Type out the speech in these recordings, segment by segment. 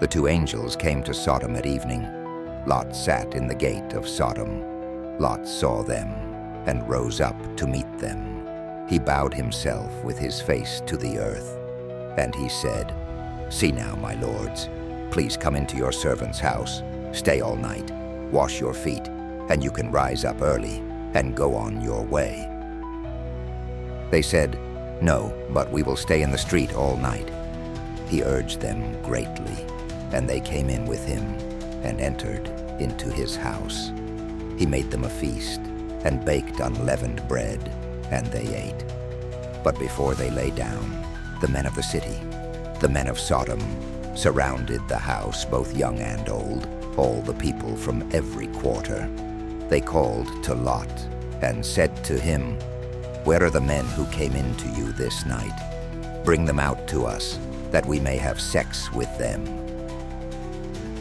The two angels came to Sodom at evening. Lot sat in the gate of Sodom. Lot saw them and rose up to meet them. He bowed himself with his face to the earth. And he said, "See now, my lords, please come into your servant's house, stay all night, wash your feet, and you can rise up early and go on your way." They said, "No, but we will stay in the street all night." He urged them greatly, and they came in with him and entered into his house. He made them a feast and baked unleavened bread, and they ate. But before they lay down, the men of the city, the men of Sodom, surrounded the house, both young and old, all the people from every quarter. They called to Lot and said to him, "Where are the men who came in to you this night? Bring them out to us, that we may have sex with them."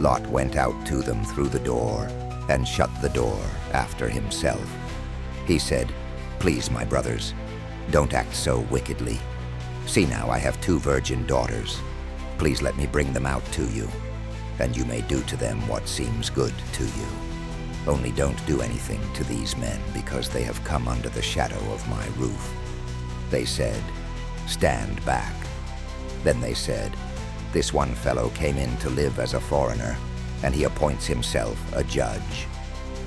Lot went out to them through the door and shut the door after himself. He said, "Please, my brothers, don't act so wickedly. See now, I have 2 virgin daughters. Please let me bring them out to you, and you may do to them what seems good to you. Only don't do anything to these men, because they have come under the shadow of my roof." They said, "Stand back." Then they said, "This one fellow came in to live as a foreigner, and he appoints himself a judge.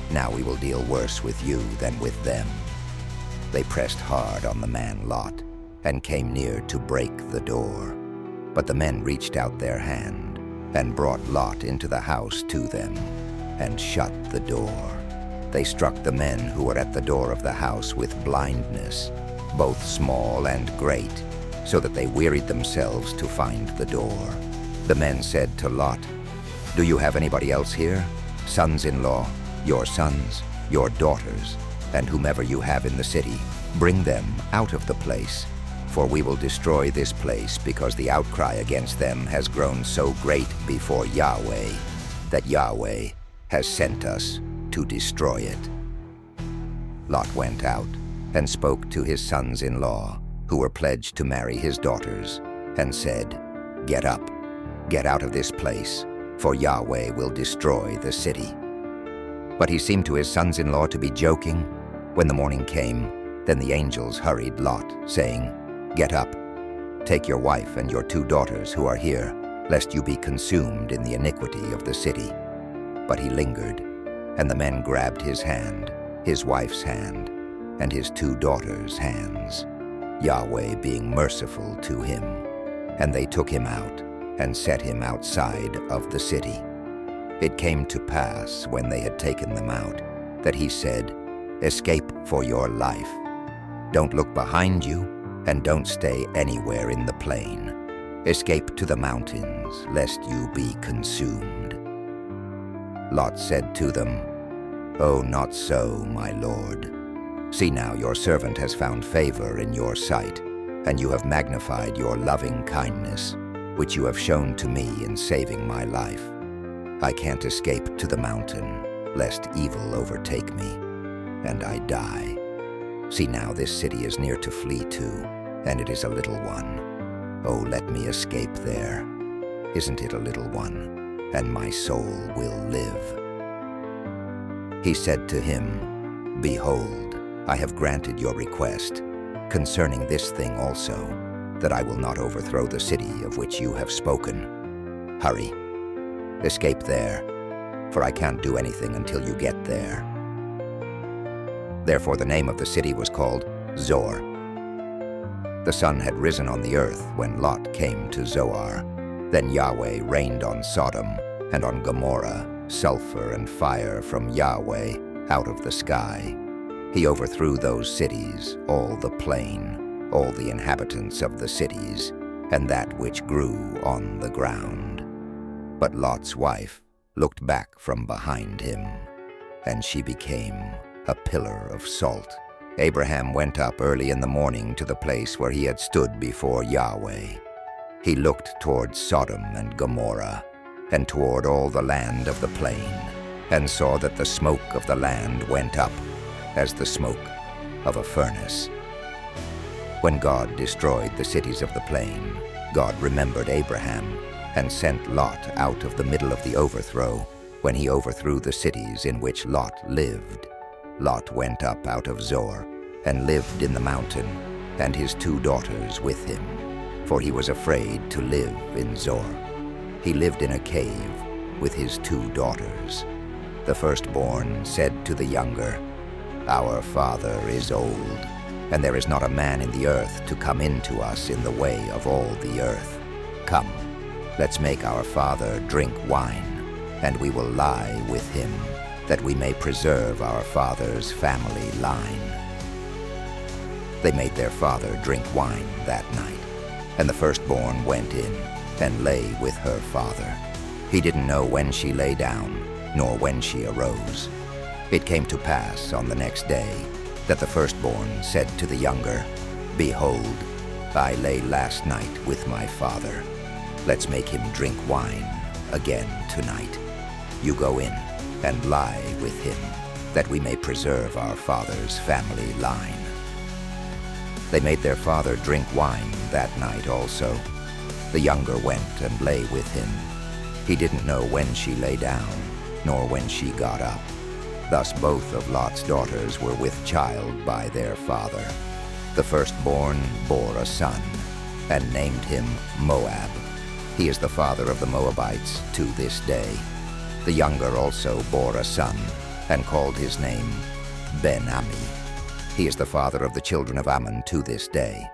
Now we will deal worse with you than with them." They pressed hard on the man Lot and came near to break the door. But the men reached out their hand and brought Lot into the house to them and shut the door. They struck the men who were at the door of the house with blindness, both small and great, so that they wearied themselves to find the door. The men said to Lot, "Do you have anybody else here? Sons-in-law, your sons, your daughters, and whomever you have in the city, bring them out of the place, for we will destroy this place, because the outcry against them has grown so great before Yahweh, that Yahweh has sent us to destroy it." Lot went out and spoke to his sons-in-law, who were pledged to marry his daughters, and said, "Get up, get out of this place, for Yahweh will destroy the city." But he seemed to his sons-in-law to be joking. When the morning came, then the angels hurried Lot, saying, "Get up, take your wife and your 2 daughters who are here, lest you be consumed in the iniquity of the city." But he lingered, and the men grabbed his hand, his wife's hand, and his 2 daughters' hands, Yahweh being merciful to him. And they took him out and set him outside of the city. It came to pass, when they had taken them out, that he said, "Escape for your life. Don't look behind you, and don't stay anywhere in the plain. Escape to the mountains, lest you be consumed." Lot said to them, "Oh, not so, my lord. See now, your servant has found favor in your sight, and you have magnified your loving kindness, which you have shown to me in saving my life. I can't escape to the mountain, lest evil overtake me, and I die. See now, this city is near to flee to, and it is a little one. Oh, let me escape there. Isn't it a little one, and my soul will live?" He said to him, "Behold, I have granted your request concerning this thing also, that I will not overthrow the city of which you have spoken. Hurry, escape there, for I can't do anything until you get there." Therefore the name of the city was called Zoar. The sun had risen on the earth when Lot came to Zoar. Then Yahweh rained on Sodom and on Gomorrah sulfur and fire from Yahweh out of the sky. He overthrew those cities, all the plain, all the inhabitants of the cities, and that which grew on the ground. But Lot's wife looked back from behind him, and she became a pillar of salt. Abraham went up early in the morning to the place where he had stood before Yahweh. He looked toward Sodom and Gomorrah, and toward all the land of the plain, and saw that the smoke of the land went up as the smoke of a furnace. When God destroyed the cities of the plain, God remembered Abraham, and sent Lot out of the middle of the overthrow, when he overthrew the cities in which Lot lived. Lot went up out of Zoar, and lived in the mountain, and his 2 daughters with him, for he was afraid to live in Zoar. He lived in a cave with his 2 daughters. The firstborn said to the younger, "Our father is old, and there is not a man in the earth to come in to us in the way of all the earth. Come, let's make our father drink wine, and we will lie with him, that we may preserve our father's family line." They made their father drink wine that night, and the firstborn went in and lay with her father. He didn't know when she lay down, nor when she arose. It came to pass on the next day that the firstborn said to the younger, "Behold, I lay last night with my father. Let's make him drink wine again tonight. You go in and lie with him, that we may preserve our father's family line." They made their father drink wine that night also. The younger went and lay with him. He didn't know when she lay down, nor when she got up. Thus both of Lot's daughters were with child by their father. The firstborn bore a son, and named him Moab. He is the father of the Moabites to this day. The younger also bore a son, and called his name Ben-Ammi. He is the father of the children of Ammon to this day.